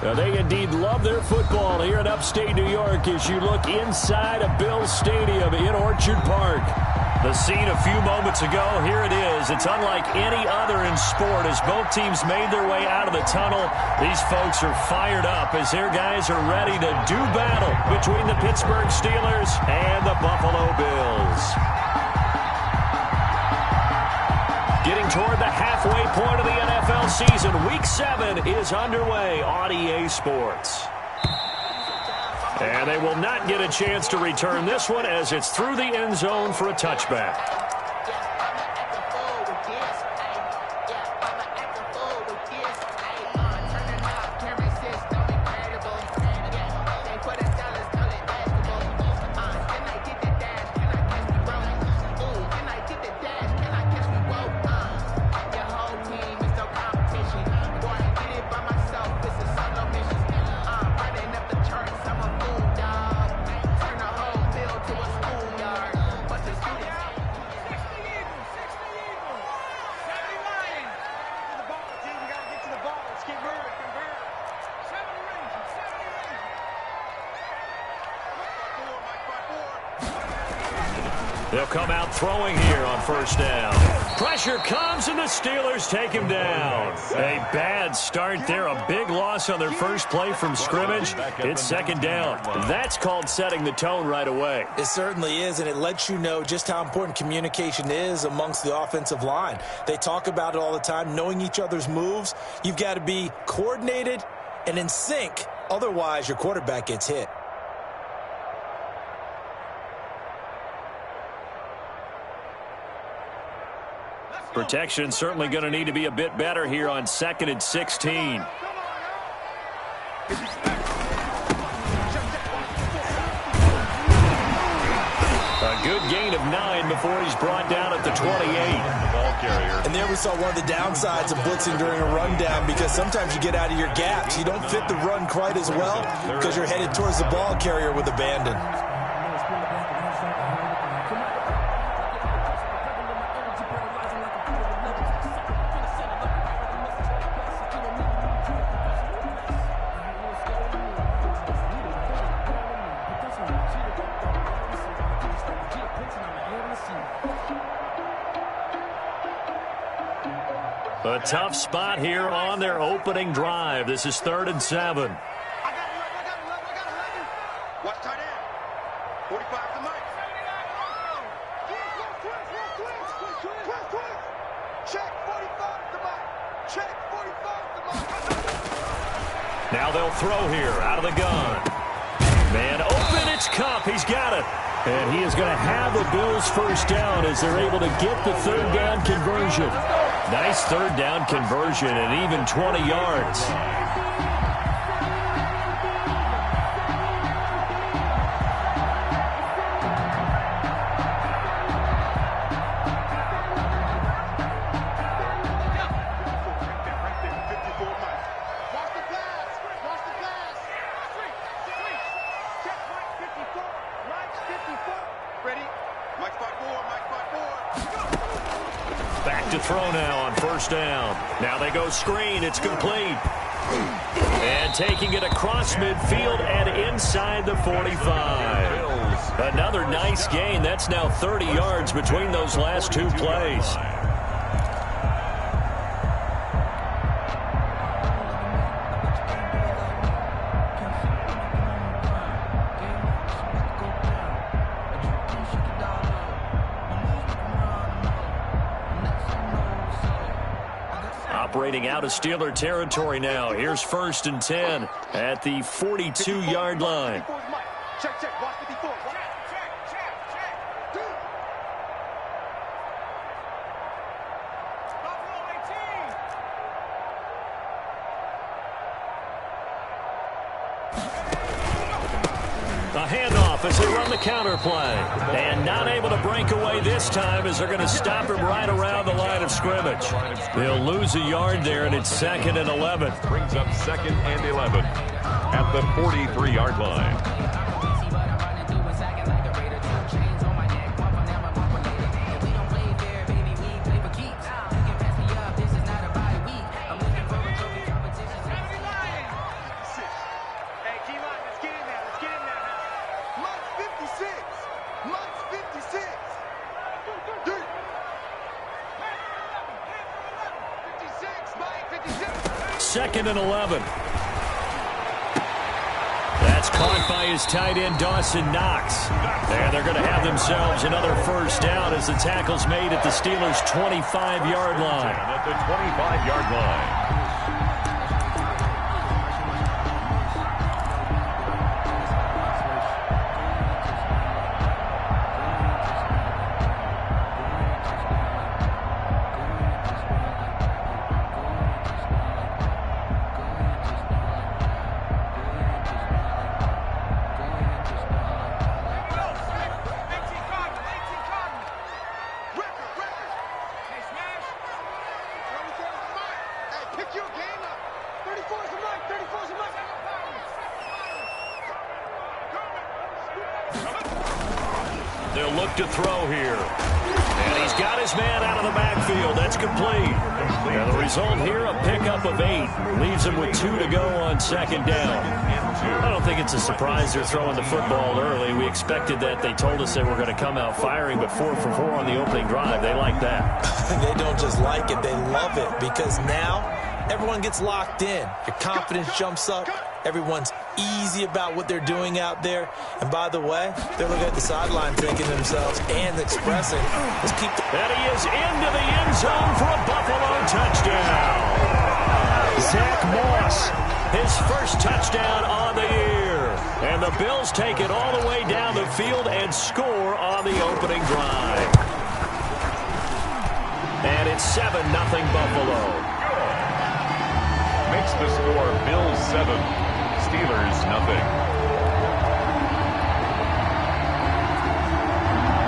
Now, they indeed love their football here in upstate New York as you look inside of Bills Stadium in Orchard Park. The scene a few moments ago, here it is. It's unlike any other in sport as both teams made their way out of the tunnel. These folks are fired up as their guys are ready to do battle between the Pittsburgh Steelers and the Buffalo Bills. Getting toward the halfway point of the NFL season, Week 7 is underway on EA Sports. And they will not get a chance to return this one as it's through the end zone for a touchback. They'll come out throwing here on first down. Pressure comes, and the Steelers take him down. A bad start there. A big loss on their first play from scrimmage. It's second down. That's called setting the tone right away. It certainly is, and it lets you know just how important communication is amongst the offensive line. They talk about it all the time, knowing each other's moves. You've got to be coordinated and in sync. Otherwise, your quarterback gets hit. Protection certainly going to need to be a bit better here on 2nd and 16. A good gain of 9 before he's brought down at the 28. And there we saw one of the downsides of blitzing during a rundown, because sometimes you get out of your gaps. You don't fit the run quite as well because you're headed towards the ball carrier with abandon. A tough spot here on their opening drive. This is 3rd and 7. Watch tight end. 45 to Mike. Check 45 to Mike. Check 45 to Mike. Now they'll throw here out of the gun. Man open, it's Cup. He's got it. And he is going to have the Bills first down as they're able to get the 3rd down conversion. Nice 3rd down conversion and even 20 yards. Back to throw now on first down. Now they go screen. It's complete. And taking it across midfield and inside the 45. Another nice gain. That's now 30 yards between those last 2 plays. Operating out of Steeler territory now. Here's 1st and 10 at the 42-yard line. Check, check. Watch 54. A handoff as they run the counter play. And not able to break away this time as they're going to stop him right around the line of scrimmage. They'll lose a yard there, and it's 2nd and 11. Brings up 2nd and 11 at the 43-yard line. 2nd and 11. That's caught by his tight end, Dawson Knox. And they're going to have themselves another first down as the tackle's made at the Steelers' 25-yard line. At the 25-yard line. They'll look to throw here. And he's got his man out of the backfield. That's complete. And the result here, a pickup of 8. Leaves him with 2 to go on 2nd down. I don't think it's a surprise they're throwing the football early. We expected that. They told us they were going to come out firing, but 4 for 4 on the opening drive. They like that. They don't just like it, they love it, because now everyone gets locked in. Your confidence jumps up. Everyone's easy about what they're doing out there. And by the way, they're looking at the sideline thinking to themselves and expressing, let's keep the... And he is into the end zone for a Buffalo touchdown. Zach Moss, his first touchdown on the year. And the Bills take it all the way down the field and score on the opening drive. And it's 7-0 Buffalo. Makes the score Bills 7. Steelers nothing.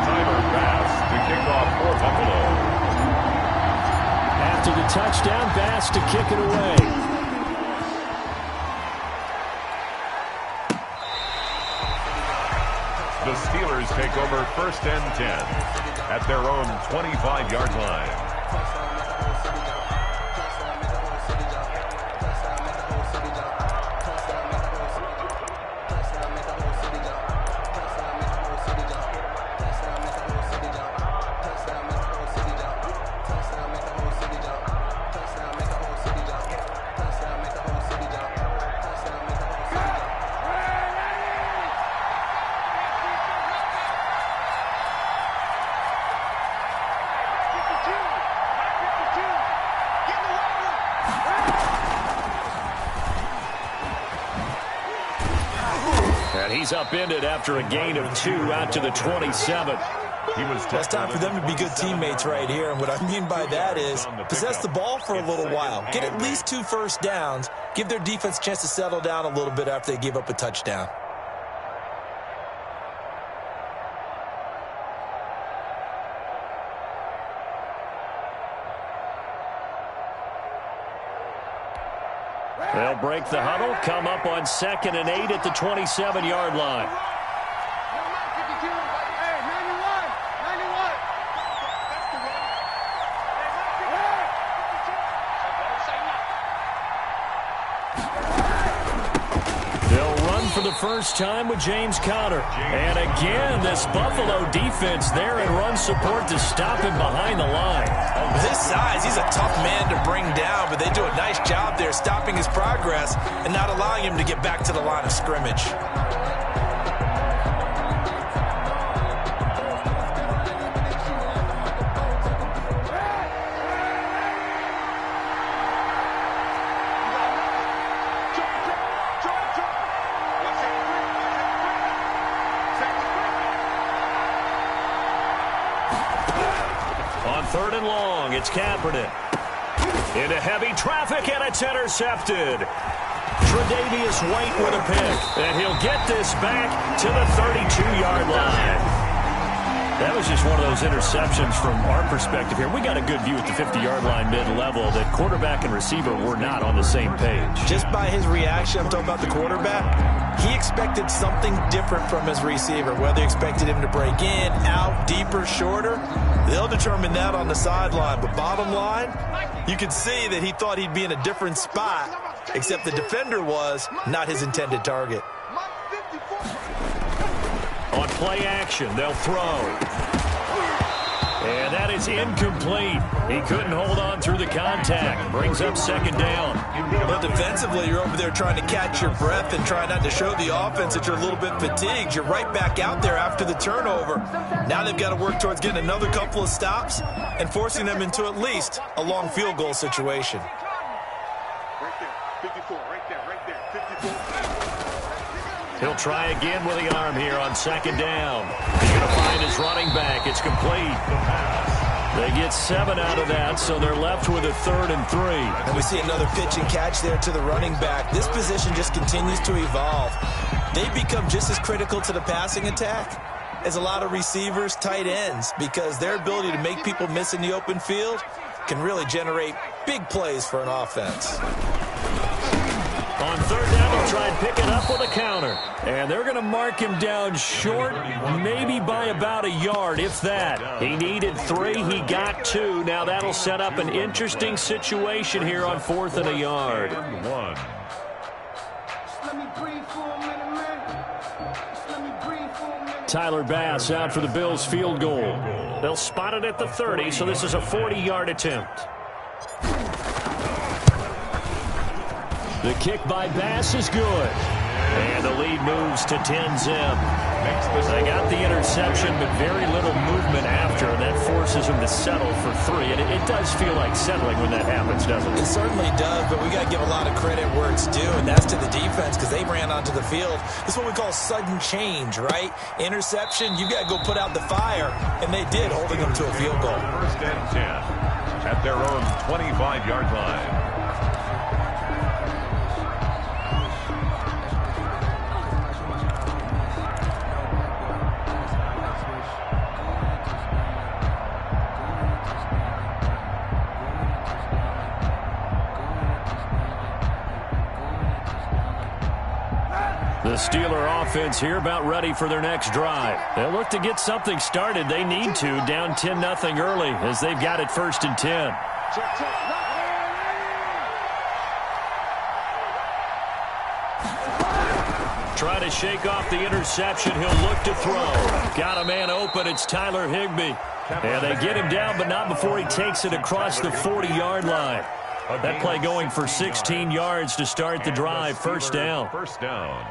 Tyler Bass to kick off for Buffalo. After the touchdown, Bass to kick it away. The Steelers take over 1st and 10 at their own 25-yard line. And he's upended after a gain of 2 out to the 27. It's time for them to be good teammates right here. And what I mean by that is possess the ball for a little while. Get at least 2 first downs. Give their defense a chance to settle down a little bit after they give up a touchdown. They'll break the huddle, come up on 2nd and 8 at the 27-yard line. They'll run for the first time with James Conner. And again, this Buffalo defense there in run support to stop him behind the line. With his size, he's a tough man to bring down, but they do a nice job there stopping his progress and not allowing him to get back to the line of scrimmage. On 3rd and long, it's Kaepernick. Into heavy traffic, and it's intercepted. Tre'Davious White with a pick. And he'll get this back to the 32-yard line. That was just one of those interceptions from our perspective here. We got a good view at the 50-yard line mid-level that quarterback and receiver were not on the same page. Just by his reaction, I'm talking about the quarterback, he expected something different from his receiver. Whether he expected him to break in, out, deeper, shorter, they'll determine that on the sideline. But bottom line, you could see that he thought he'd be in a different spot, except the defender was not his intended target. On play action, they'll throw. And that is incomplete. He couldn't hold on through the contact. Brings up second down. Well, defensively, you're over there trying to catch your breath and try not to show the offense that you're a little bit fatigued. You're right back out there after the turnover. Now they've got to work towards getting another couple of stops and forcing them into at least a long field goal situation. Right there, 54, right there, 54. He'll try again with the arm here on second down. He's going to find his running back. It's complete. They get 7 out of that, so they're left with a 3rd and 3. And we see another pitch and catch there to the running back. This position just continues to evolve. They become just as critical to the passing attack as a lot of receivers, tight ends, because their ability to make people miss in the open field can really generate big plays for an offense. On 3rd down, he'll try and pick it up with a counter. And they're going to mark him down short, maybe by about a yard, if that. He needed 3. He got 2. Now that'll set up an interesting situation here on 4th and a yard. Tyler Bass out for the Bills field goal. They'll spot it at the 30, so this is a 40-yard attempt. The kick by Bass is good. And the lead moves to 10-zip. They got the interception, but very little movement after, and that forces him to settle for 3. And it does feel like settling when that happens, doesn't it? It certainly does, but we got to give a lot of credit where it's due, and that's to the defense because they ran onto the field. This is what we call sudden change, right? Interception, you got to go put out the fire, and they did, holding them to a field goal. 1st and 10 at their own 25-yard line. The Steeler offense here about ready for their next drive. They'll look to get something started. They need to, down 10-0 early as they've got it 1st and 10. Try to shake off the interception. He'll look to throw. Got a man open. It's Tyler Higbee. And they get him down, but not before he takes it across the 40-yard line. That play going for 16 yards to start the drive. 1st down. 1st down.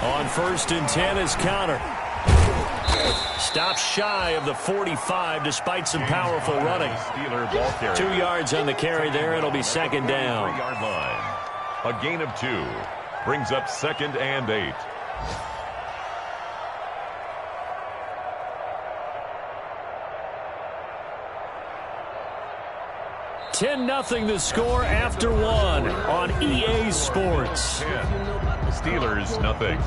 On 1st and 10 is counter. Stops shy of the 45 despite some powerful running. 2 yards on the carry there. It'll be 2nd down. 3-yard line. A gain of 2 brings up 2nd and 8. Nothing the score after 1 on EA Sports. 10. Steelers nothing.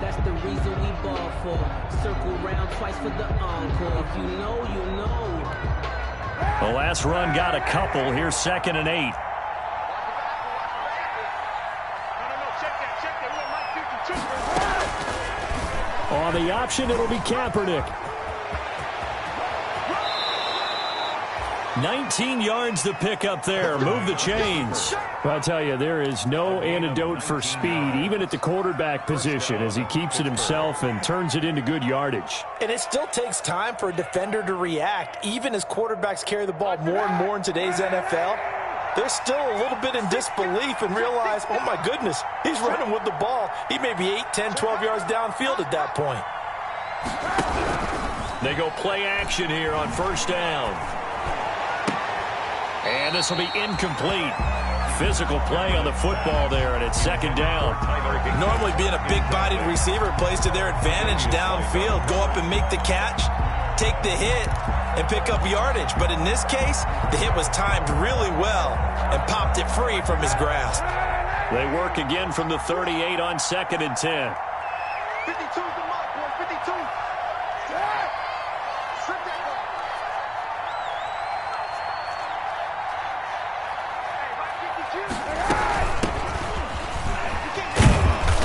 That's the reason we ball for. Circle round twice for the encore. If you know, you know. The last run got a couple. Here's 2nd and 8. On the option, it'll be Kaepernick. 19 yards to pick up there. Move the chains. Well, I tell you, there is no antidote for speed, even at the quarterback position, as he keeps it himself and turns it into good yardage. And it still takes time for a defender to react, even as quarterbacks carry the ball more and more in today's NFL. They're still a little bit in disbelief and realize, oh, my goodness, he's running with the ball. He may be 8, 10, 12 yards downfield at that point. They go play action here on 1st down. And this will be incomplete. Physical play on the football there, and it's 2nd down. Normally being a big-bodied receiver plays to their advantage downfield. Go up and make the catch, take the hit, and pick up yardage. But in this case, the hit was timed really well and popped it free from his grasp. They work again from the 38 on 2nd and 10. 52's the mark, boy, 52. Yeah. Slip that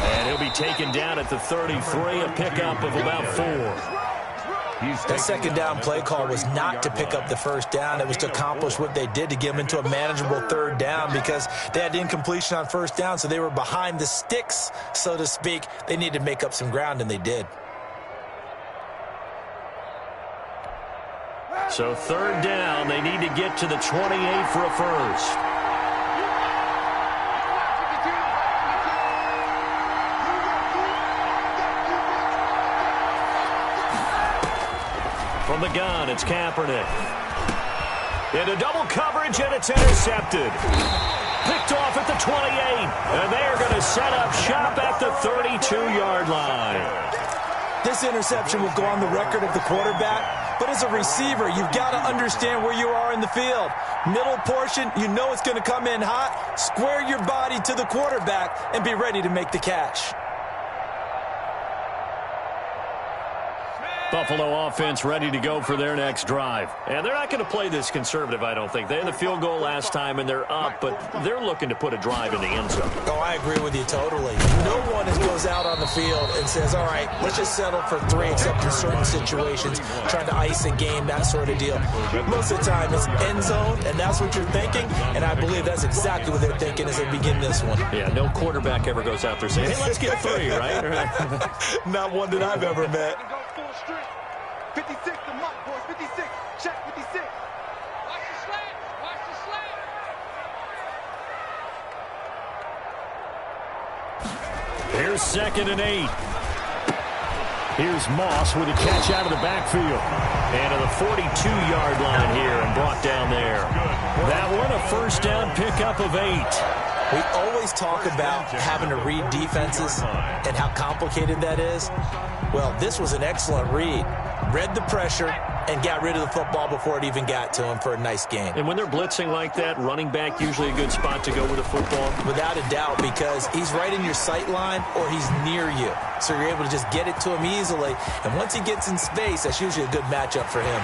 And he'll be taken down at the 33, a pickup of about 4. That second down play call was not to pick up the first down. It was to accomplish what they did to get them into a manageable third down because they had incompletion on first down, so they were behind the sticks, so to speak. They needed to make up some ground, and they did. So third down, they need to get to the 28 for a first. From the gun, it's Kaepernick. Into double coverage, and it's intercepted. Picked off at the 28, and they are going to set up shop at the 32-yard line. This interception will go on the record of the quarterback, but as a receiver, you've got to understand where you are in the field. Middle portion, you know it's going to come in hot. Square your body to the quarterback and be ready to make the catch. Buffalo offense ready to go for their next drive. And they're not going to play this conservative, I don't think. They had the field goal last time, and they're up, but they're looking to put a drive in the end zone. Oh, I agree with you totally. No one goes out on the field and says, all right, let's just settle for 3 except in certain situations, trying to ice a game, that sort of deal. Most of the time, it's end zone, and that's what you're thinking, and I believe that's exactly what they're thinking as they begin this one. Yeah, no quarterback ever goes out there saying, hey, let's get 3, right? Not one that I've ever met. 56 the mark, boys. 56. Check 56. Watch the slant. Watch the slant. Here's 2nd and 8. Here's Moss with a catch out of the backfield. And to the 42-yard line here and brought down there. That one a first down pickup of 8. We always talk about having to read defenses and how complicated that is. Well, this was an excellent read. Read the pressure and got rid of the football before it even got to him for a nice gain. And when they're blitzing like that, running back usually a good spot to go with a football? Without a doubt, because he's right in your sight line or he's near you. So you're able to just get it to him easily. And once he gets in space, that's usually a good matchup for him.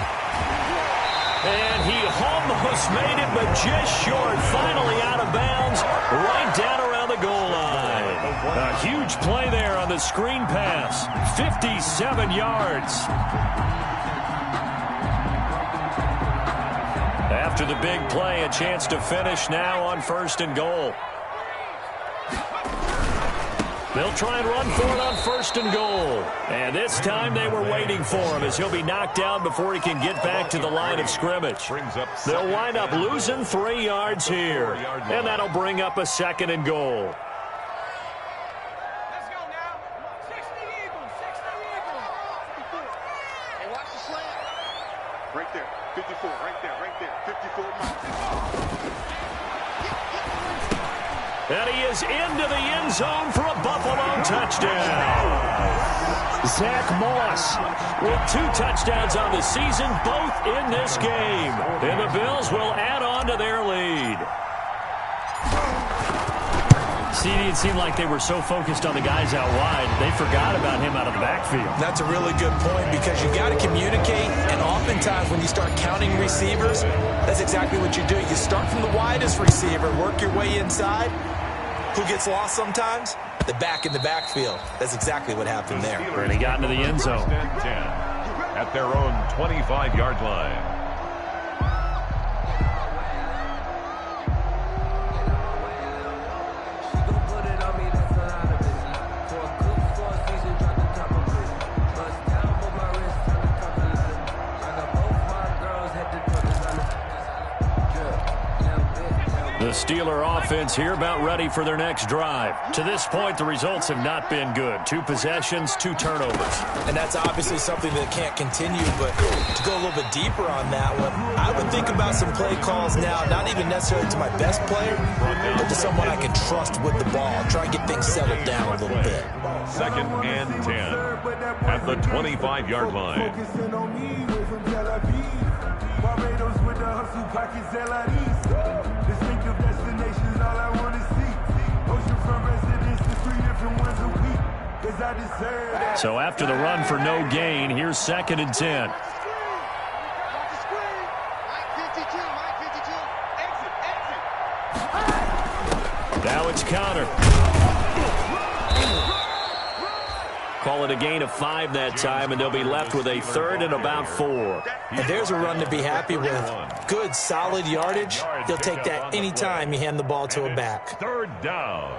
And he almost made it, but just short. Finally out of bounds, right down around the goal line. A huge play there on the screen pass. 57 yards. After the big play, a chance to finish now on 1st and goal. They'll try and run for it on 1st and goal. And this time they were waiting for him as he'll be knocked down before he can get back to the line of scrimmage. They'll wind up losing 3 yards here. And that'll bring up a 2nd and goal. Let's go now. 60 Eagles. 60 Eagles. 54. Hey, watch the slant. Right there. 54. Right there. Right there. 54 miles. And he is into the end zone for a Buffalo touchdown. Zach Moss with 2 touchdowns on the season, both in this game. And the Bills will add on to their lead. CD, it seemed like they were so focused on the guys out wide, they forgot about him out of the backfield. That's a really good point because you got to communicate, and oftentimes when you start counting receivers, that's exactly what you do. You start from the widest receiver, work your way inside. Who gets lost sometimes? The back in the backfield. That's exactly what happened there. And he got into the end zone. 10 at their own 25-yard line. The Steeler offense here about ready for their next drive. To this point, the results have not been good. 2 possessions, 2 turnovers. And that's obviously something that can't continue, but to go a little bit deeper on that one, I would think about some play calls now, not even necessarily to my best player, but to someone I can trust with the ball. Try and get things settled down a little bit. 2nd and 10 at the 25-yard line. So after the run for no gain, here's 2nd and 10. Now it's counter. Call it a gain of 5 that time, and they'll be left with a 3rd and about 4. And there's a run to be happy with. Good, solid yardage. He'll take that anytime you hand the ball to a back. 3rd down.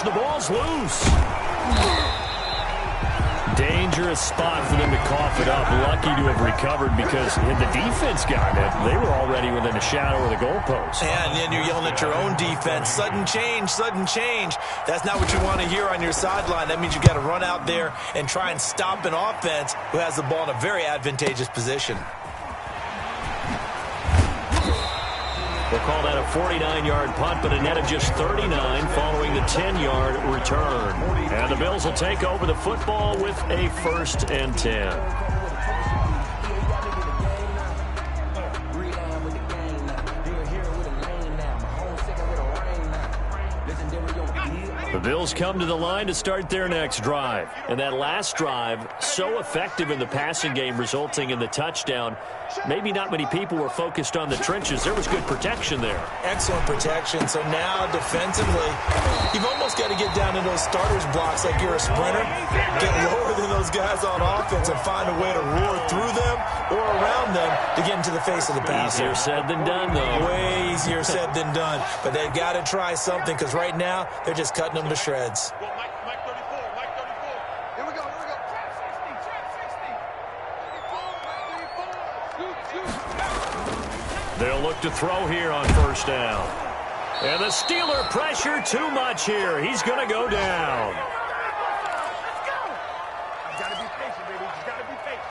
The ball's loose. Dangerous spot for them to cough it up. Lucky to have recovered because had the defense gotten it, they were already within a shadow of the goalpost. And then you're yelling at your own defense. Sudden change, sudden change. That's not what you want to hear on your sideline. That means you've got to run out there and try and stop an offense who has the ball in a very advantageous position. They'll call that a 49-yard punt, but a net of just 39 following the 10-yard return. And the Bills will take over the football with a 1st and 10. The Bills come to the line to start their next drive. And that last drive, so effective in the passing game, resulting in the touchdown. Maybe not many people were focused on the trenches. There was good protection there. Excellent protection. So now defensively, you've almost got to get down to those starters blocks like you're a sprinter. Get lower than those guys on offense and find a way to roar through them or around them to get into the face of the passer. Easier said than done, though. Way easier said than done. But they've got to try something because right now they're just cutting them to shreds. Mike 34. Here we go. Trap 60. They'll look to throw here on 1st down. And the Steeler pressure too much here. He's going to go down. Let's go. You got to be patient, baby. You got to be patient.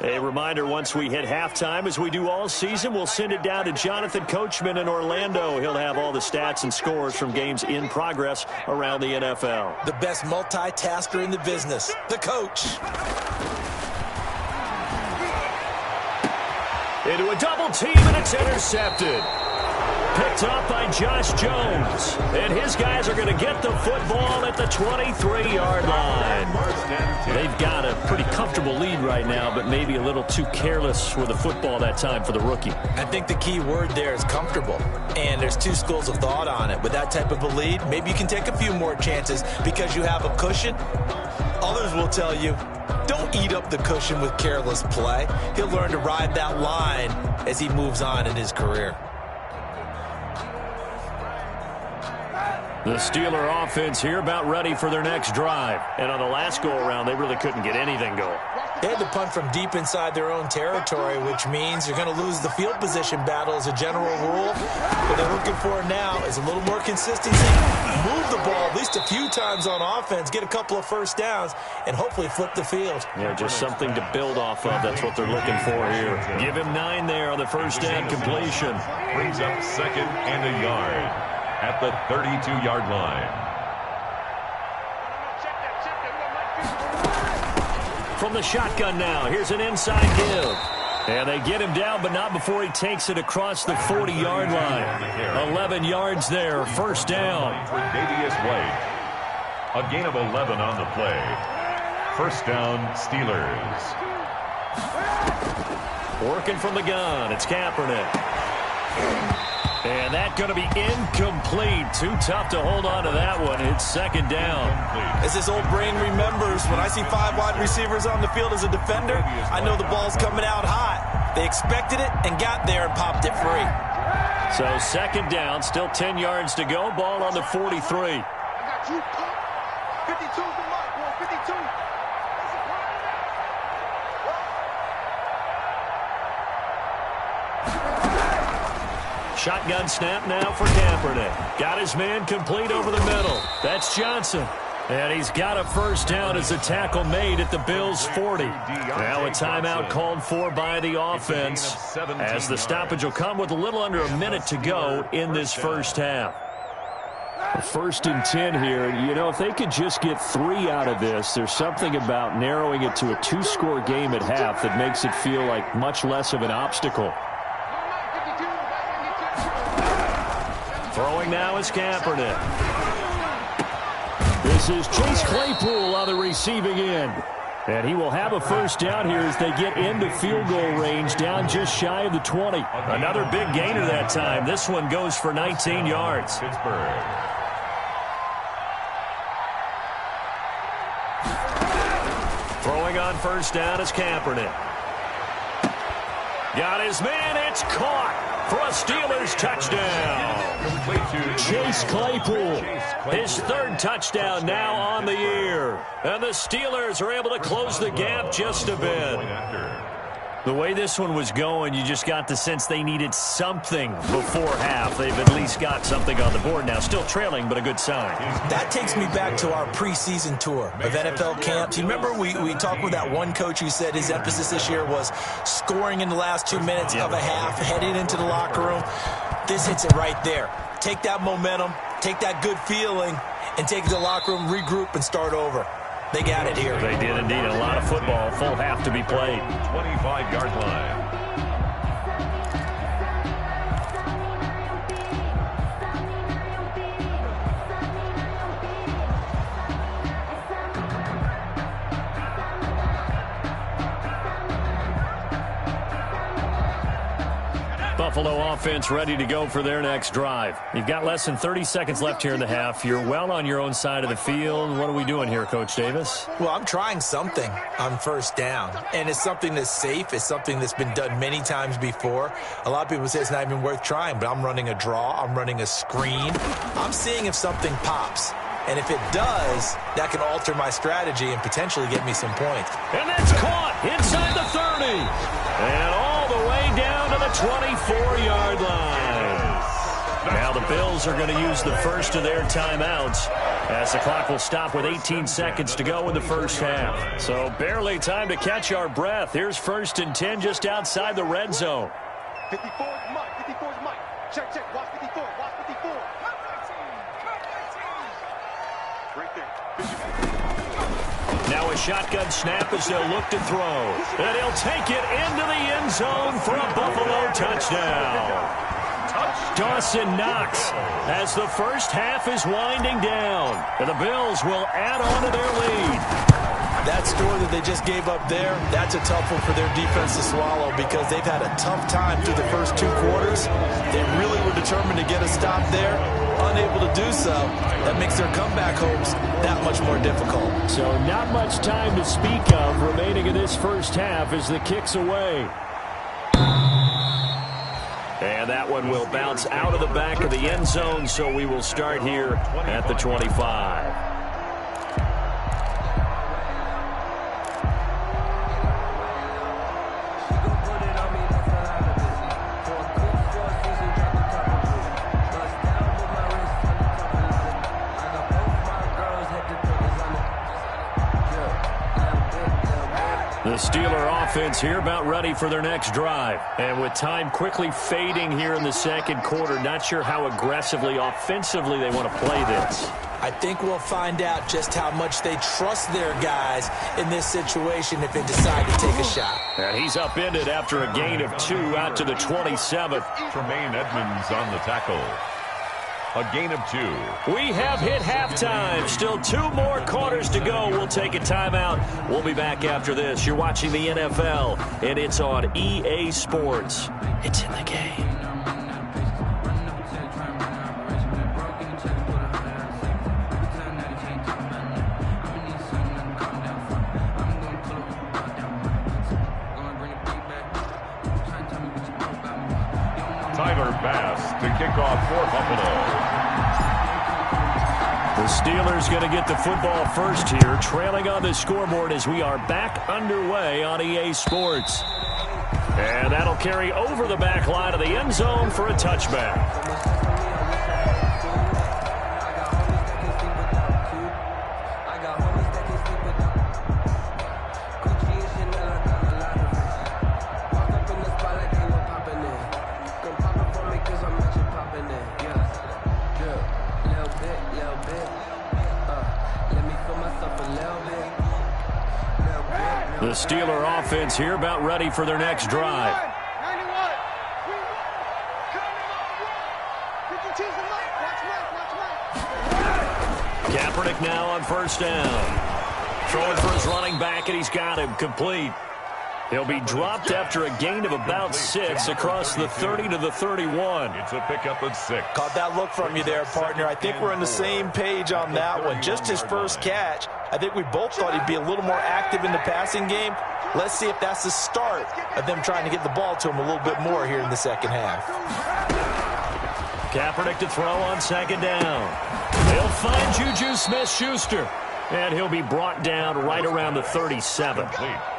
A reminder, once we hit halftime, as we do all season, we'll send it down to Jonathan Coachman in Orlando. He'll have all the stats and scores from games in progress around the NFL. The best multitasker in the business, the coach. Into a double team, and it's intercepted. Picked up by Josh Jones. And his guys are going to get the football at the 23-yard line. They've got a pretty comfortable lead right now, but maybe a little too careless with the football that time for the rookie. I think the key word there is comfortable. And there's 2 schools of thought on it. With that type of a lead, maybe you can take a few more chances because you have a cushion. Others will tell you, don't eat up the cushion with careless play. He'll learn to ride that line as he moves on in his career. The Steeler offense here about ready for their next drive. And on the last go-around, they really couldn't get anything going. They had to punt from deep inside their own territory, which means you're going to lose the field position battle as a general rule. What they're looking for now is a little more consistency. Move the ball at least a few times on offense, get a couple of 1st downs, and hopefully flip the field. Yeah, just something to build off of. That's what they're looking for here. Give him 9 there on the 1st down completion. Brings up 2nd and a yard at the 32-yard line. From the shotgun now, here's an inside give. And they get him down, but not before he takes it across the 40-yard line. 11 yards there, 1st down. For Davius White. A gain of 11 on the play. 1st down, Steelers. Working from the gun, it's Kaepernick. And that's going to be incomplete. Too tough to hold on to that one. It's 2nd down. As this old brain remembers, when I see 5 wide receivers on the field as a defender, I know the ball's coming out hot. They expected it and got there and popped it free. So 2nd down, still 10 yards to go. Ball on the 43. I got you. 52's the mark, boy. 52. Shotgun snap now for Kaepernick. Got his man complete over the middle. That's Johnson. And he's got a first down as a tackle made at the Bills' 40. Now a timeout called for by the offense, as the stoppage will come with a little under a minute to go in this first half. First and 10 here. You know, if they could just get 3 out of this, there's something about narrowing it to a 2-score game at half that makes it feel like much less of an obstacle. Throwing now is Kaepernick. This is Chase Claypool on the receiving end. And he will have a first down here as they get into field goal range, down just shy of the 20. Another big gainer that time. This one goes for 19 yards. Pittsburgh. Throwing on first down is Kaepernick. Got his man. It's caught for a Steelers touchdown. Chase Claypool, his 3rd touchdown now on the year. And the Steelers are able to close the gap just a bit. The way this one was going, you just got the sense they needed something before half. They've at least got something on the board now. Still trailing, but a good sign. That takes me back to our preseason tour of NFL camps. You remember we talked with that one coach who said his emphasis this year was scoring in the last 2 minutes of a half, heading into the locker room. This hits it right there. Take that momentum, take that good feeling, and take it to the locker room, regroup, and start over. They got it here. They did indeed. A lot of football, full half to be played. 25-yard line. Buffalo offense ready to go for their next drive. You've got less than 30 seconds left here in the half. You're well on your own side of the field. What are we doing here, Coach Davis? Well, I'm trying something on first down, and it's something that's safe. It's something that's been done many times before. A lot of people say it's not even worth trying, but I'm running a draw. I'm running a screen. I'm seeing if something pops. And if it does, that can alter my strategy and potentially get me some points. And that's caught inside the 30. And all the way down to the 24-yard line. Now the Bills are going to use the first of their timeouts as the clock will stop with 18 seconds to go in the first half. So barely time to catch our breath. Here's 1st and 10 just outside the red zone. 54 is Mike. 54 is Mike. Check, check. Watch 54. Watch 54. Right there. Now a shotgun snap as they'll look to throw. And he'll take it into the end zone for a Buffalo touchdown. Dawson Knox as the first half is winding down. And the Bills will add on to their lead. That score that they just gave up there, that's a tough one for their defense to swallow because they've had a tough time through the first 2 quarters. They really were determined to get a stop there. Unable to do so, that makes their comeback hopes that much more difficult. So not much time to speak of remaining in this first half as the kick's away. And that one will bounce out of the back of the end zone, so we will start here at the 25. The Steeler offense here about ready for their next drive. And with time quickly fading here in the second quarter, not sure how aggressively, offensively they want to play this. I think we'll find out just how much they trust their guys in this situation if they decide to take a shot. And he's upended after a gain of 2 out to the 27th. Tremaine Edmonds on the tackle. A gain of 2. We have hit halftime. Still 2 more quarters to go. We'll take a timeout. We'll be back after this. You're watching the NFL, and it's on EA Sports. It's in the game. Tyler Bass to kick off for Buffalo. The Steelers going to get the football first here, trailing on the scoreboard as we are back underway on EA Sports. And that'll carry over the back line of the end zone for a touchback. The Steeler offense here about ready for their next drive. Kaepernick now on first down. Throwing for his running back, and he's got him complete. He'll be dropped after a gain of about 6 across the 30 to the 31. It's a pickup of 6. Caught that look from you there, partner. I think we're on the same page on that one. Just his first catch. I think we both thought he'd be a little more active in the passing game. Let's see if that's the start of them trying to get the ball to him a little bit more here in the second half. Kaepernick to throw on second down. He'll find Juju Smith-Schuster. And he'll be brought down right around the 37.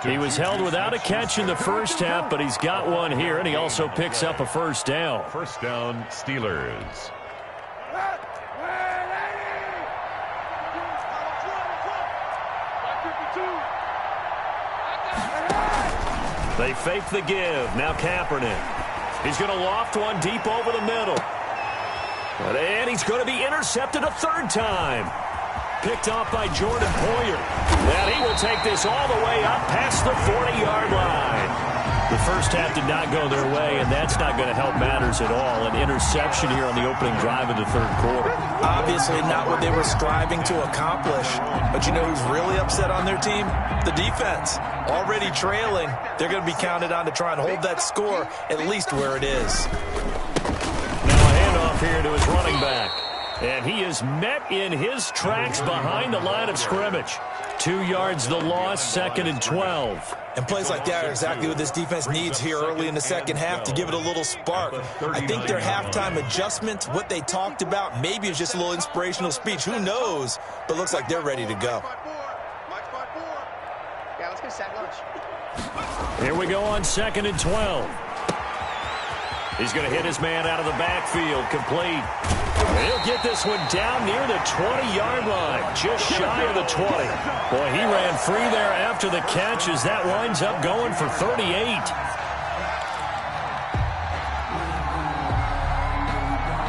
He was held without a catch in the first half, but he's got one here, and he also picks up a first down. First down, Steelers. They fake the give. Now Kaepernick. He's going to loft one deep over the middle. And he's going to be intercepted a third time. Picked off by Jordan Poyer. And he will take this all the way up past the 40-yard line. The first half did not go their way, and that's not going to help matters at all. An interception here on the opening drive of the third quarter. Obviously not what they were striving to accomplish. But you know who's really upset on their team? The defense. Already trailing. They're going to be counted on to try and hold that score at least where it is. Now a handoff here to his running back. And he is met in his tracks behind the line of scrimmage. 2 yards the loss, 2nd and 12. And plays like that are exactly what this defense needs here early in the second half to give it a little spark. I think their halftime adjustment, what they talked about, maybe it's just a little inspirational speech. Who knows? But looks like they're ready to go. Yeah, let's get sack lunch. Here we go on 2nd and 12. He's going to hit his man out of the backfield, complete. He'll get this one down near the 20-yard line, just shy of the 20. Boy, he ran free there after the catch as that winds up going for 38.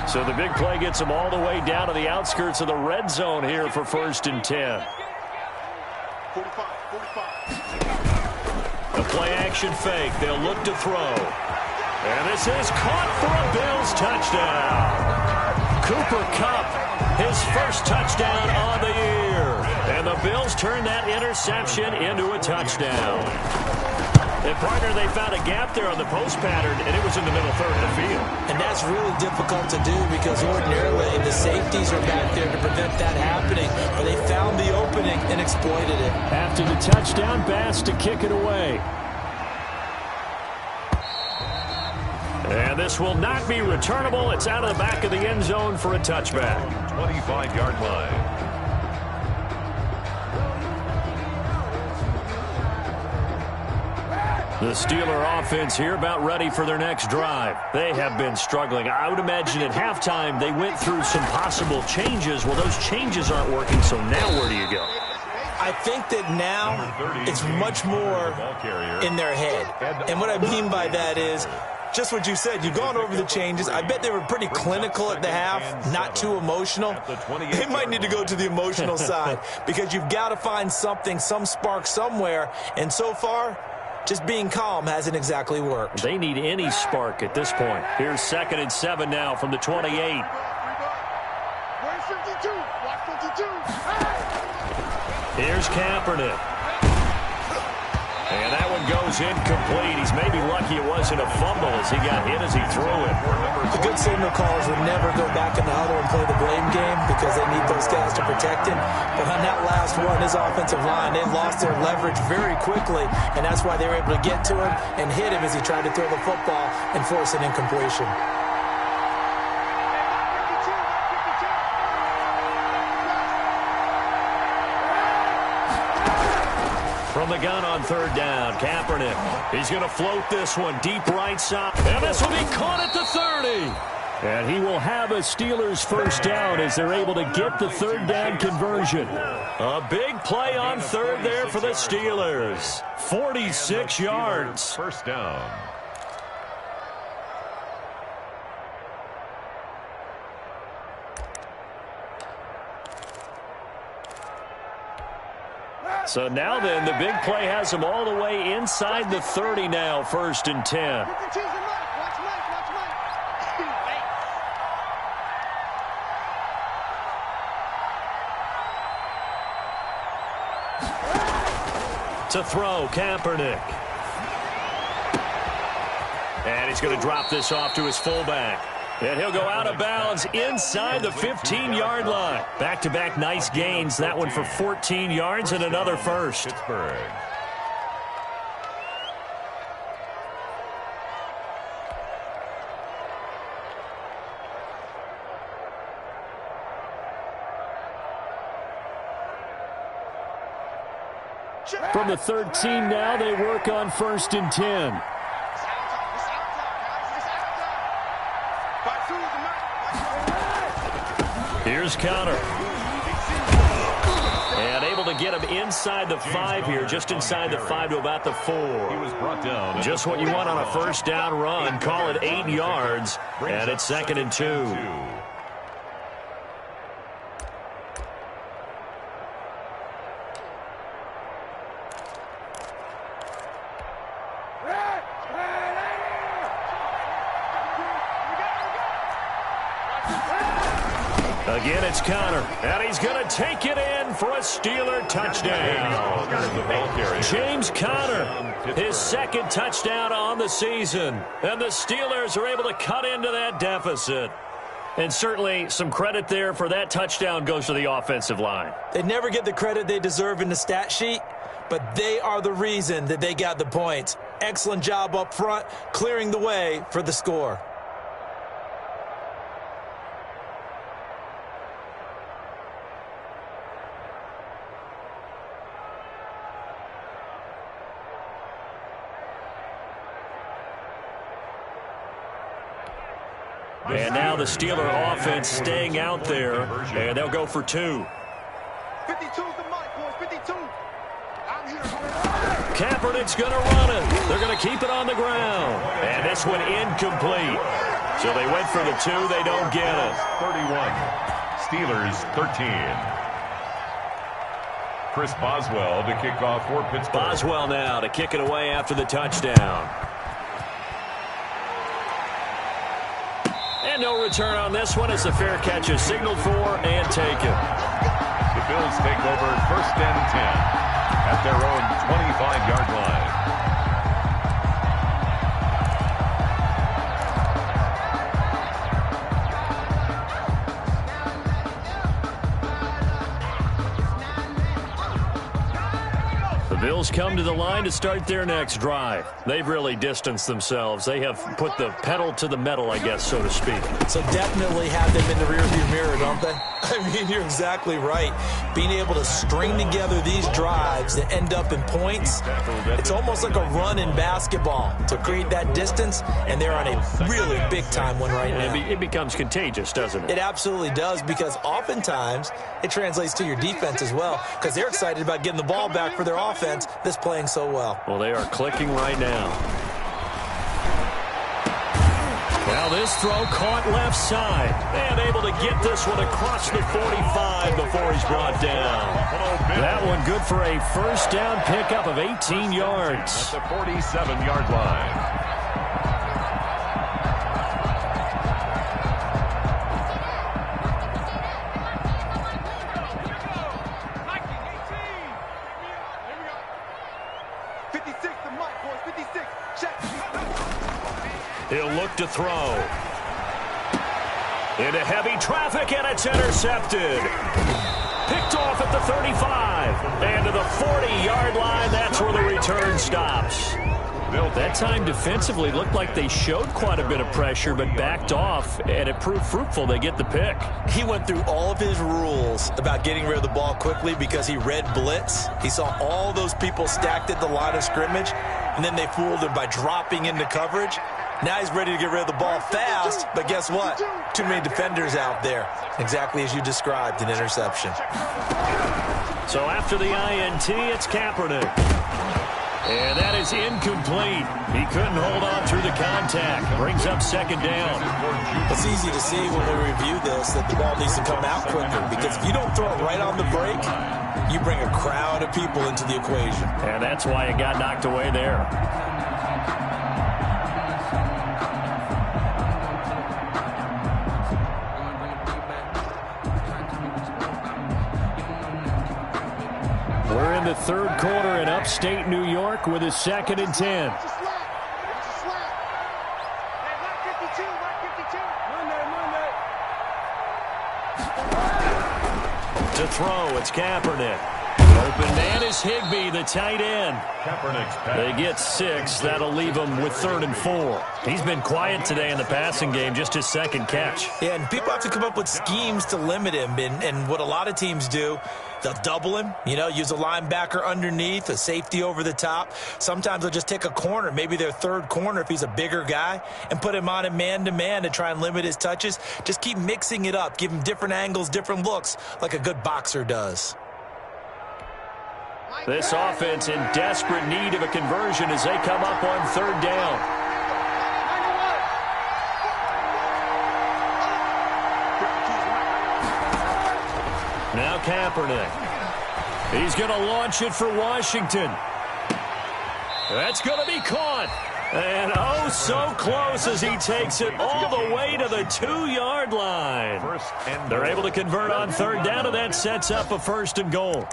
So the big play gets him all the way down to the outskirts of the red zone here for 1st and 10. 45. A play-action fake. They'll look to throw. And this is caught for a Bills touchdown. Cooper Kupp, his first touchdown on the year. And the Bills turn that interception into a touchdown. And, partner, they found a gap there on the post pattern, and it was in the middle third of the field. And that's really difficult to do because ordinarily the safeties are back there to prevent that happening. But they found the opening and exploited it. After the touchdown, Bass to kick it away. And this will not be returnable. It's out of the back of the end zone for a touchback. 25-yard line. The Steeler offense here about ready for their next drive. They have been struggling. I would imagine at halftime they went through some possible changes. Well, those changes aren't working, so now where do you go? I think that now it's much more in their head. And what I mean by that is just what you said. You've gone over the changes. I bet they were pretty clinical at the half, not too emotional. They might need to go to the emotional side because you've got to find something, some spark somewhere. And so far, just being calm hasn't exactly worked. They need any spark at this point. Here's 2nd and 7 now from the 28. Where's 52? Watch 52. Here's Kaepernick. And that one goes incomplete. He's maybe lucky it wasn't a fumble as he got hit as he threw it. The good signal callers would never go back in the huddle and play the blame game because they need those guys to protect him. But on that last one, his offensive line, they lost their leverage very quickly, and that's why they were able to get to him and hit him as he tried to throw the football and force an incompletion. From the gun on 3rd down, Kaepernick. He's going to float this one deep right side. And this will be caught at the 30. And he will have a Steelers first down as they're able to get the 3rd down conversion. A big play on 3rd there for the Steelers. 46 yards. First down. So now then, the big play has them all the way inside the 30 now, 1st and 10. To throw, Kaepernick. And he's going to drop this off to his fullback. And he'll go out of bounds inside the 15-yard line. Back-to-back nice gains. That one for 14 yards and another first. Pittsburgh. From the 13 now, they work on 1st and 10. Here's Connor. And able to get him inside the 5 here, just inside the 5 to about the 4. He was brought down. Just what you want on a 1st down run. Call it 8 yards, and it's 2nd and 2. Again, it's Connor, and he's going to take it in for a Steeler touchdown. James Conner, his 2nd touchdown on the season, and the Steelers are able to cut into that deficit. And certainly some credit there for that touchdown goes to the offensive line. They never get the credit they deserve in the stat sheet, but they are the reason that they got the points. Excellent job up front, clearing the way for the score. And now the Steeler offense staying out there, and they'll go for 2. 52's the mark, boys. 52. I'm here. Kaepernick's going to run it. They're going to keep it on the ground. And this one incomplete. So they went for the 2. They don't get it. 31. Steelers 13. Chris Boswell to kick off for Pittsburgh. Boswell now to kick it away after the touchdown. And no return on this one as the fair catch is signaled for and taken. The Bills take over 1st and 10 at their own 25-yard line. The Bills come to the line to start their next drive. They've really distanced themselves. They have put the pedal to the metal, I guess, so to speak. So definitely have them in the rearview mirror, don't they? I mean, you're exactly right. Being able to string together these drives that end up in points, it's almost like a run in basketball to create that distance, and they're on a really big-time one right now. It becomes contagious, doesn't it? It absolutely does, because oftentimes it translates to your defense as well, because they're excited about getting the ball back for their offense that's playing so well. Well, they are clicking right now. Now this throw caught left side, and able to get this one across the 45 before he's brought down. That one good for a 1st down pickup of 18 yards. At the 47-yard line. He'll look to throw. Into heavy traffic, and it's intercepted. Picked off at the 35. And to the 40-yard line, that's where the return stops. That time defensively looked like they showed quite a bit of pressure, but backed off, and it proved fruitful. They get the pick. He went through all of his rules about getting rid of the ball quickly because he read blitz. He saw all those people stacked at the line of scrimmage, and then they fooled him by dropping into coverage. Now he's ready to get rid of the ball fast, but guess what? Too many defenders out there. Exactly as you described, an interception. So after the INT, it's Kaepernick. And that is incomplete. He couldn't hold on through the contact. Brings up 2nd down. It's easy to see when we review this that the ball needs to come out quicker, because if you don't throw it right on the break, you bring a crowd of people into the equation. And that's why it got knocked away there. We're in the third quarter in upstate New York with a 2nd and 10. To throw, it's Kaepernick. Open man is Higbee, the tight end. They get 6. That'll leave them with 3rd and 4. He's been quiet today in the passing game, just his 2nd catch. Yeah, and people have to come up with schemes to limit him. And what a lot of teams do, they'll double him, use a linebacker underneath, a safety over the top. Sometimes they'll just take a corner, maybe their 3rd corner if he's a bigger guy, and put him on a man-to-man to try and limit his touches. Just keep mixing it up. Give him different angles, different looks, like a good boxer does. This offense in desperate need of a conversion as they come up on 3rd down. Now Kaepernick. He's going to launch it for Washington. That's going to be caught. And oh, so close as he takes it all the way to the 2-yard line. They're able to convert on 3rd down, and that sets up a 1st and goal.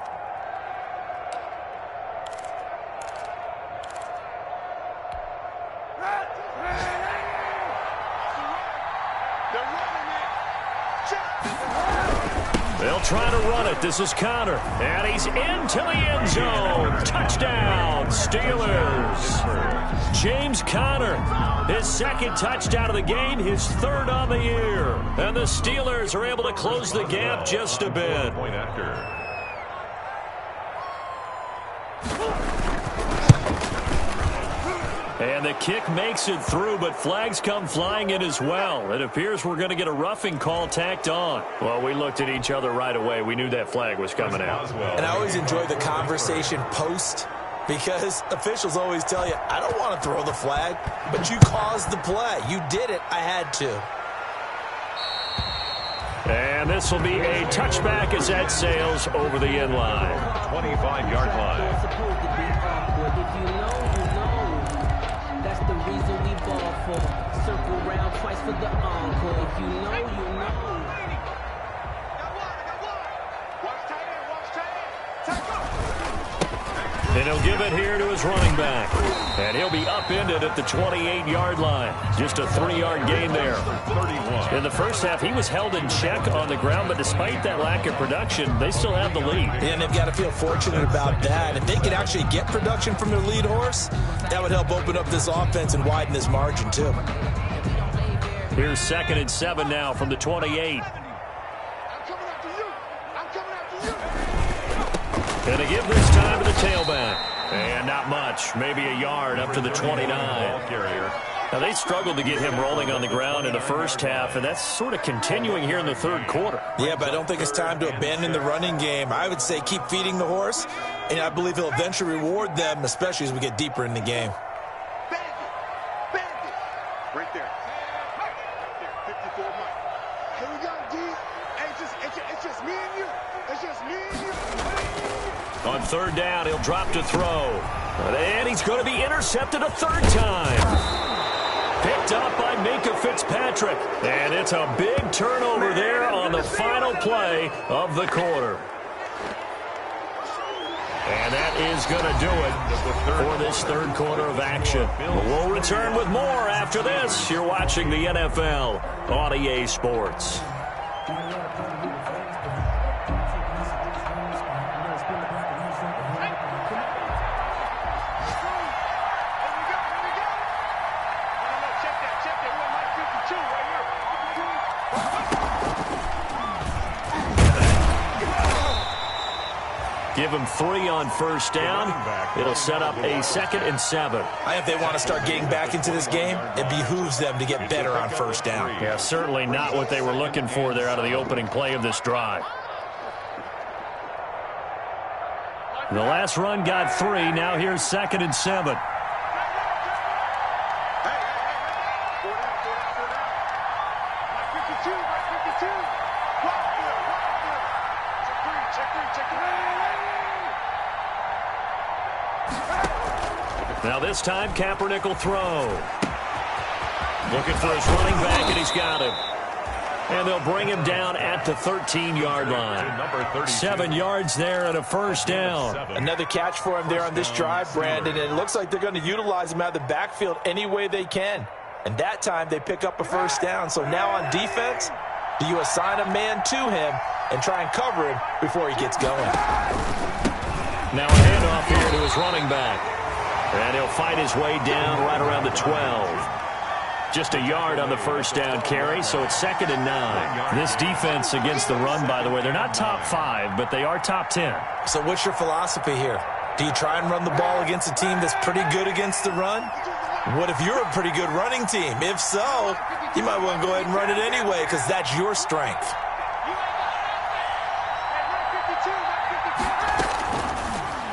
They'll try to run it. This is Connor. And he's into the end zone. Touchdown, Steelers. James Conner, his 2nd touchdown of the game, his 3rd on the year. And the Steelers are able to close the gap just a bit. And the kick makes it through, but flags come flying in as well. It appears we're going to get a roughing call tacked on. Well, we looked at each other right away. We knew that flag was coming out. And I always enjoy the conversation post, because officials always tell you, I don't want to throw the flag, but you caused the play. You did it. I had to. And this will be a touchback as that sails over the end line. 25-yard line. That's the reason we ball for. Circle round twice for the encore. If you know, you know. And he'll give it here to his running back. And he'll be upended at the 28-yard line. Just a 3-yard gain there. 31. In the first half, he was held in check on the ground, but despite that lack of production, they still have the lead. And they've got to feel fortunate about that. If they could actually get production from their lead horse, that would help open up this offense and widen this margin, too. Here's 2nd and 7 now from the 28. And to give this time to the tailback. And not much. Maybe a yard up to the 29. Now, they struggled to get him rolling on the ground in the first half, and that's sort of continuing here in the 3rd quarter. Yeah, but I don't think it's time to abandon the running game. I would say keep feeding the horse, and I believe he'll eventually reward them, especially as we get deeper in the game. Right there. 54 Mike. Here we go, D. It's just me and you. It's just me and you. On 3rd down, he'll drop to throw. And he's going to be intercepted a 3rd time. Picked up by Minkah Fitzpatrick. And it's a big turnover there on the final play of the quarter. And that is going to do it for this 3rd quarter of action. We'll return with more after this. You're watching the NFL on EA Sports. Give them 3 on 1st down. It'll set up a 2nd and 7. If they want to start getting back into this game, it behooves them to get better on 1st down. Yeah, certainly not what they were looking for there out of the opening play of this drive. The last run got 3. Now here's 2nd and 7. Now this time, Kaepernick will throw. Looking for his running back, and he's got him. And they'll bring him down at the 13-yard line. 7 yards there and a first down. Another catch for him there on this drive, Brandon. And it looks like they're going to utilize him out of the backfield any way they can. And that time they pick up a first down. So now on defense, do you assign a man to him and try and cover him before he gets going? Now a handoff here to his running back. And he'll fight his way down right around the 12. Just a yard on the first down carry, so it's 2nd and 9. This defense against the run, by the way, they're not top 5, but they are top 10. So what's your philosophy here? Do you try and run the ball against a team that's pretty good against the run? What if you're a pretty good running team? If so, you might want to go ahead and run it anyway because that's your strength.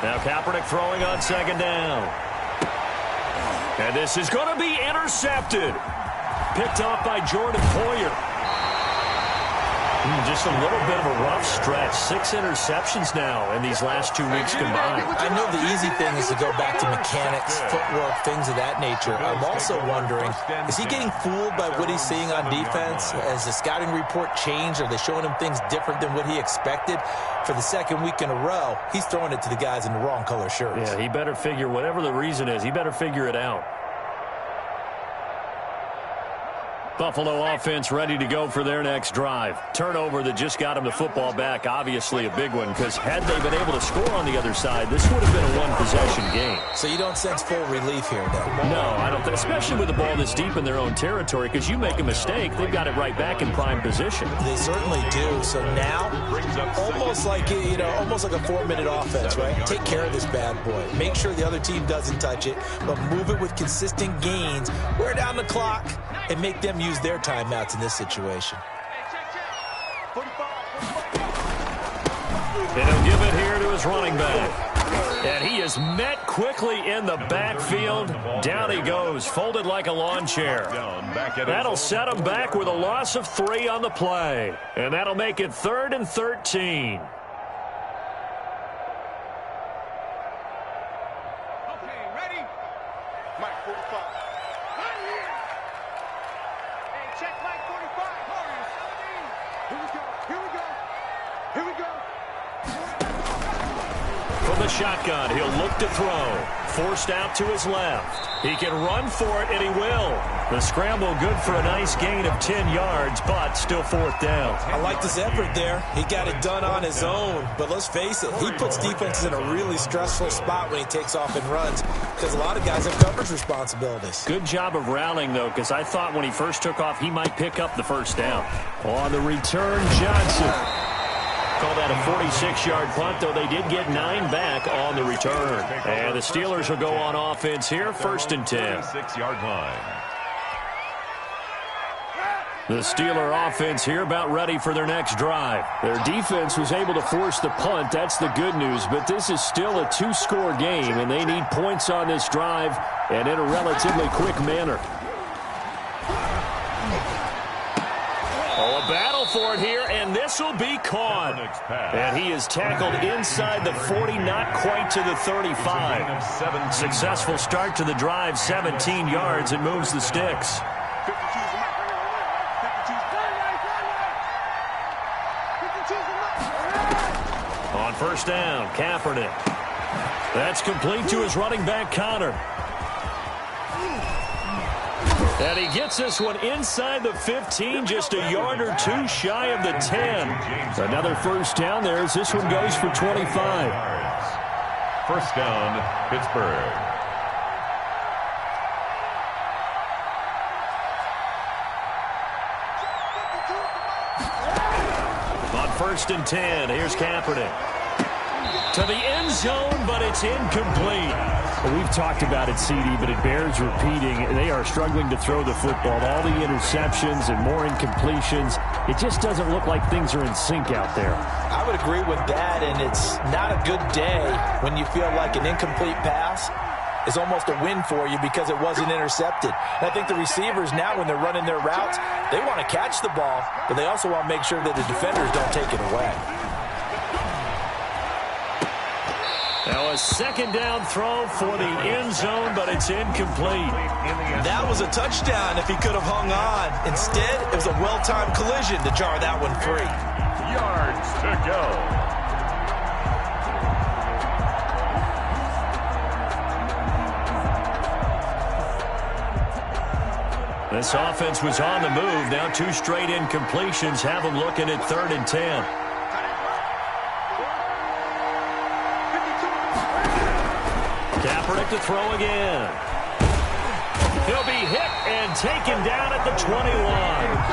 Now Kaepernick throwing on 2nd down. And this is going to be intercepted. Picked off by Jordan Poyer. Just a little bit of a rough stretch. 6 interceptions now in these last 2 weeks combined. I know the easy thing is to go back to mechanics, footwork, things of that nature. I'm also wondering, is he getting fooled by what he's seeing on defense? Has the scouting report changed? Are they showing him things different than what he expected? For the 2nd week in a row, he's throwing it to the guys in the wrong color shirts. Yeah, he better figure, whatever the reason is, he better figure it out. Buffalo offense ready to go for their next drive. Turnover that just got him the football back, obviously a big one, because had they been able to score on the other side, this would have been a one-possession game. So you don't sense full relief here, though? No, I don't, especially with the ball this deep in their own territory, because you make a mistake, they've got it right back in prime position. They certainly do. So now, almost like a 4-minute offense, right? Take care of this bad boy. Make sure the other team doesn't touch it, but move it with consistent gains. Wear down the clock and make them use their timeouts in this situation. And he'll give it here to his running back. And he is met quickly in the backfield. Down he goes, folded like a lawn chair. That'll set him back with a loss of 3 on the play. And that'll make it 3rd and 13. Shotgun, he'll look to throw. Forced out to his left. He can run for it, and he will. The scramble good for a nice gain of 10 yards, but still 4th down. I like this effort there. He got it done on his own, but let's face it, he puts defenses in a really stressful spot when he takes off and runs because a lot of guys have coverage responsibilities. Good job of rallying, though, because I thought when he first took off, he might pick up the first down. On the return, Johnson. Call that a 46-yard punt, though they did get 9 back on the return. And the Steelers will go on offense here, 1st and 10. 46-yard line. The Steeler offense here about ready for their next drive. Their defense was able to force the punt. That's the good news. But this is still a 2-score game, and they need points on this drive and in a relatively quick manner. Oh, a battle for it here, and this will be caught. And he is tackled inside the 40, not quite to the 35. Successful start to the drive, 17 yards, and moves the sticks. On 1st down, Kaepernick. That's complete to his running back, Connor. And he gets this one inside the 15, just a yard or 2 shy of the 10. Another first down there as this one goes for 25. 1st down, Pittsburgh. On 1st and 10, here's Kaepernick. To the end zone, but it's incomplete. Well, we've talked about it, CD, but it bears repeating. They are struggling to throw the football. All the interceptions and more incompletions. It just doesn't look like things are in sync out there. I would agree with that, and it's not a good day when you feel like an incomplete pass is almost a win for you because it wasn't intercepted. And I think the receivers now, when they're running their routes, they want to catch the ball, but they also want to make sure that the defenders don't take it away. Now a second down throw for the end zone, but it's incomplete. That was a touchdown if he could have hung on. Instead, it was a well-timed collision to jar that one free. Yards to go. This offense was on the move. Now 2 straight incompletions have them looking at 3rd and 10. Kaepernick to throw again. He'll be hit and taken down at the 21.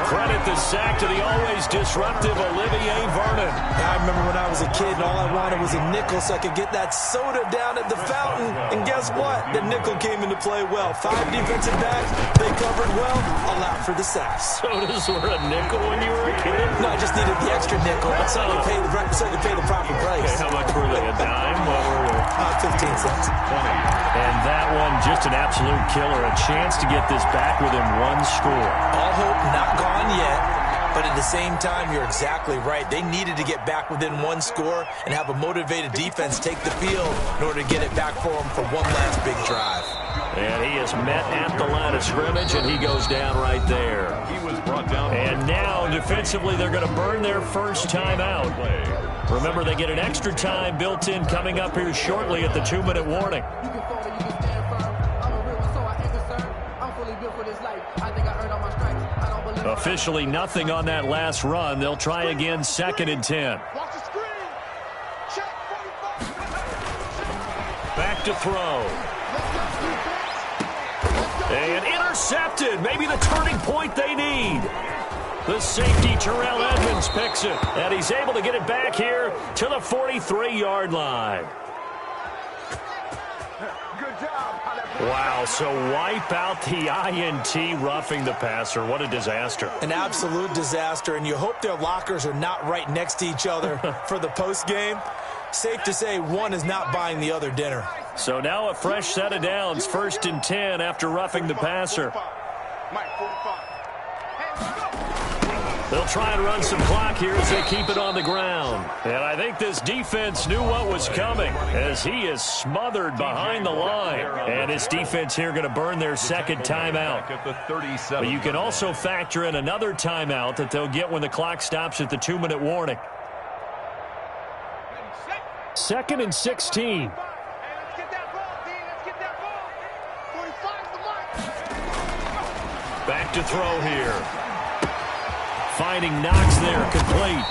Credit the sack to the always disruptive Olivier Vernon. I remember when I was a kid and all I wanted was a nickel so I could get that soda down at the fountain. And guess what? The nickel came into play well. 5 defensive backs, they covered well. Allowed for the sacks. Sodas were a nickel when you were a kid? No, I just needed the extra nickel so I could pay the proper price. Okay, how much were they? A dime? What were they? 15 cents. 20. And that one, just an absolute killer. A chance to get this back within 1 score. All hope not gone yet, but at the same time, you're exactly right. They needed to get back within 1 score and have a motivated defense take the field in order to get it back for them for one last big drive. And he is met at the line of scrimmage, and he goes down right there. He was brought down. And now, defensively, they're going to burn their first timeout. Remember, they get an extra time built in coming up here shortly at the 2-minute warning. Officially nothing on that last run. They'll try again 2nd and 10. Back to throw. And intercepted. Maybe the turning point they need. The safety, Terrell Edmonds, picks it. And he's able to get it back here to the 43-yard line. Wow, so wipe out the INT, roughing the passer. What a disaster. An absolute disaster, and you hope their lockers are not right next to each other for the postgame. Safe to say one is not buying the other dinner. So now a fresh set of downs, 1st and 10 after roughing the passer. They'll try and run some clock here as they keep it on the ground. And I think this defense knew what was coming as he is smothered behind the line. And his defense here going to burn their 2nd timeout. But you can also factor in another timeout that they'll get when the clock stops at the 2-minute warning. 2nd and 16. Back to throw here. Finding Knox there, complete.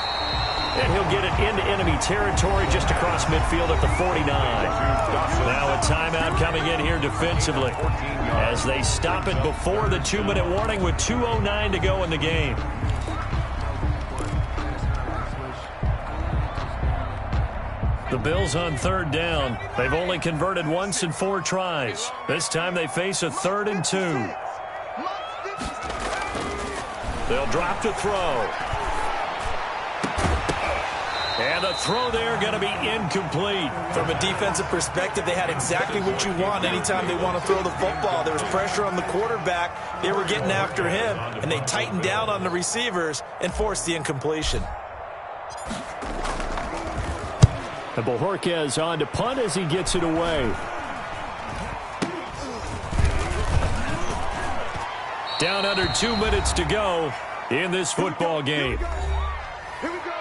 And he'll get it into enemy territory just across midfield at the 49. Now a timeout coming in here defensively as they stop it before the 2-minute warning with 2:09 to go in the game. The Bills on 3rd down. They've only converted once in 4 tries. This time they face a 3rd and 2. They'll drop to throw. And the throw there going to be incomplete. From a defensive perspective, they had exactly what you want anytime they want to throw the football. There was pressure on the quarterback. They were getting after him, and they tightened down on the receivers and forced the incompletion. And Bojorquez on to punt as he gets it away. Down under 2 minutes to go in this football game. Here we go.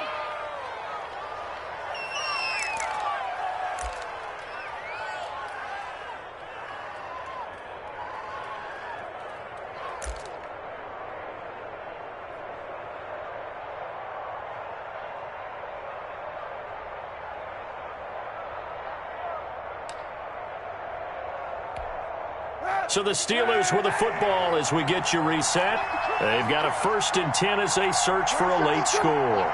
So the Steelers with the football as we get you reset. They've got a 1st and 10 as they search for a late score.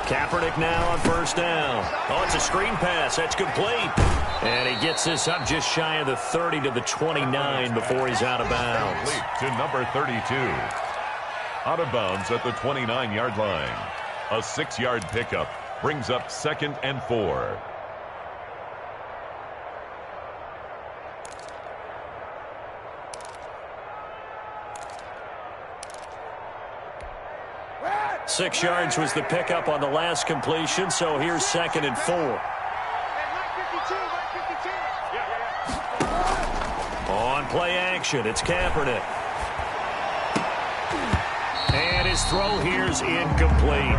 Kaepernick now on 1st down. Oh, it's a screen pass. That's complete. And he gets this up just shy of the 30 to the 29 before he's out of bounds. To number 32. Out of bounds at the 29-yard line. A 6-yard pickup brings up 2nd and 4. Six yards was the pickup on the last completion, so here's 2nd and 4. play action. It's Kaepernick. And his throw here's incomplete.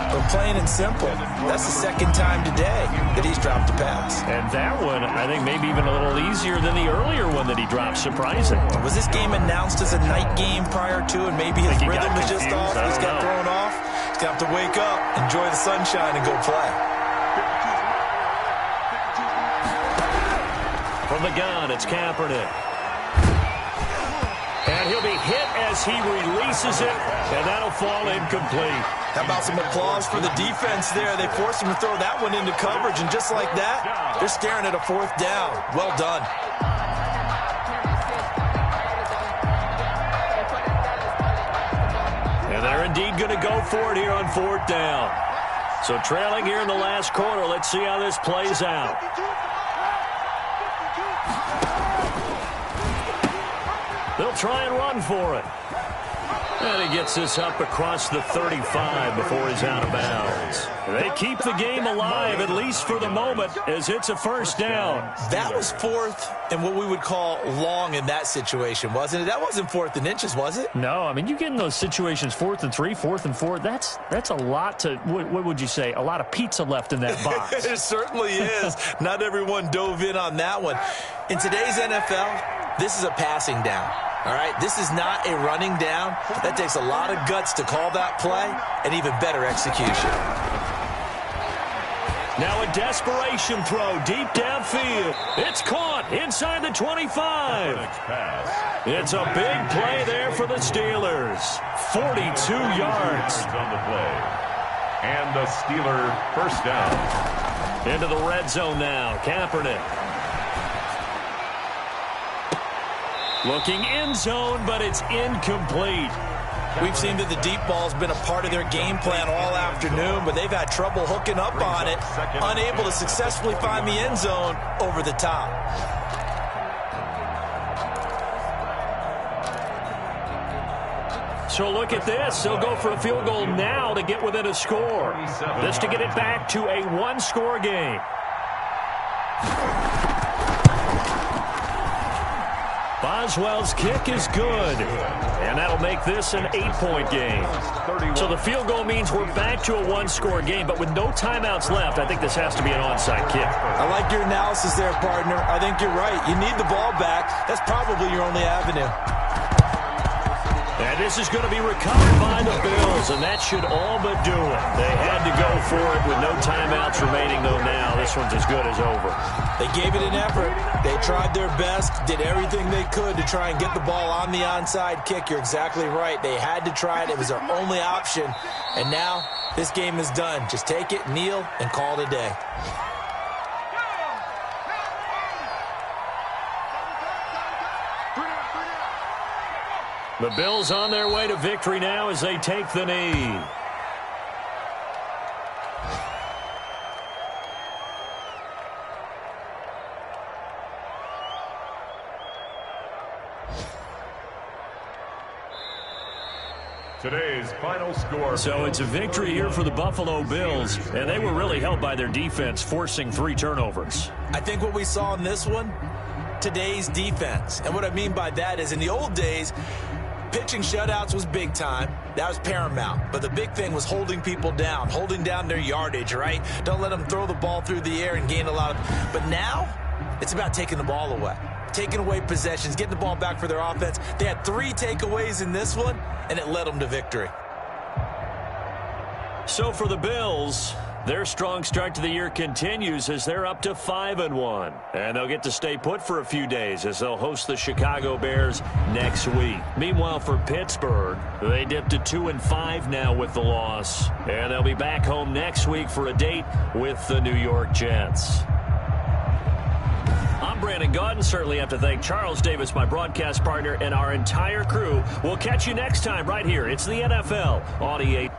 But plain and simple, that's the second time today that he's dropped a pass. And that one, I think, maybe even a little easier than the earlier one that he dropped, surprising. Was this game announced as a night game prior to, and maybe his rhythm is just off? He's got thrown off. He's going to have to wake up, enjoy the sunshine, and go play. From the gun, it's Kaepernick. And he'll be hit as he releases it, and that'll fall incomplete. How about some applause for the defense there? They forced him to throw that one into coverage, and just like that, they're staring at a fourth down. Well done. And they're indeed going to go for it here on fourth down. So trailing here in the last quarter, let's see how this plays out. They'll try and run for it. And he gets this up across the 35 before he's out of bounds. They keep the game alive, at least for the moment, as it's a first down. That was fourth and what we would call long in that situation, wasn't it? That wasn't fourth and inches, was it? No, I mean, you get in those situations, 4th and 3, 4th and 4. That's a lot to, what would you say, a lot of pizza left in that box. It certainly is. Not everyone dove in on that one. In today's NFL, this is a passing down. All right, this is not a running down. That takes a lot of guts to call that play and even better execution. Now a desperation throw deep downfield. It's caught inside the 25. It's a big play there for the Steelers. 42 yards. On the play. And the Steeler first down. Into the red zone now. Kaepernick. Looking end zone, but it's incomplete. We've seen that the deep ball's been a part of their game plan all afternoon, but they've had trouble hooking up on it, unable to successfully find the end zone over the top. So look at this. They'll go for a field goal now to get within a score. This to get it back to a one-score game. Boswell's kick is good, and that'll make this an 8-point game. So the field goal means we're back to a one-score game, but with no timeouts left, I think this has to be an onside kick. I like your analysis there, partner. I think you're right. You need the ball back. That's probably your only avenue. And this is going to be recovered by the Bills, and that should all but do it. They had to go for it with no timeouts remaining, though now this one's as good as over. They gave it an effort. They tried their best, did everything they could to try and get the ball on the onside kick. You're exactly right. They had to try it. It was their only option. And now this game is done. Just take it, kneel, and call it a day. The Bills on their way to victory now as they take the knee. Today's final score. So it's a victory here for the Buffalo Bills, and they were really helped by their defense, forcing 3 turnovers. I think what we saw in this one, today's defense. And what I mean by that is in the old days, pitching shutouts was big time. That was paramount. But the big thing was holding people down, holding down their yardage, right? Don't let them throw the ball through the air and gain a lot of... But now, it's about taking the ball away. Taking away possessions, getting the ball back for their offense. They had 3 takeaways in this one, and it led them to victory. So for the Bills, their strong start to the year continues as they're up to 5-1. And they'll get to stay put for a few days as they'll host the Chicago Bears next week. Meanwhile, for Pittsburgh, they dipped to 2-5 now with the loss. And they'll be back home next week for a date with the New York Jets. I'm Brandon Gaudin. Certainly have to thank Charles Davis, my broadcast partner, and our entire crew. We'll catch you next time right here. It's the NFL on EA.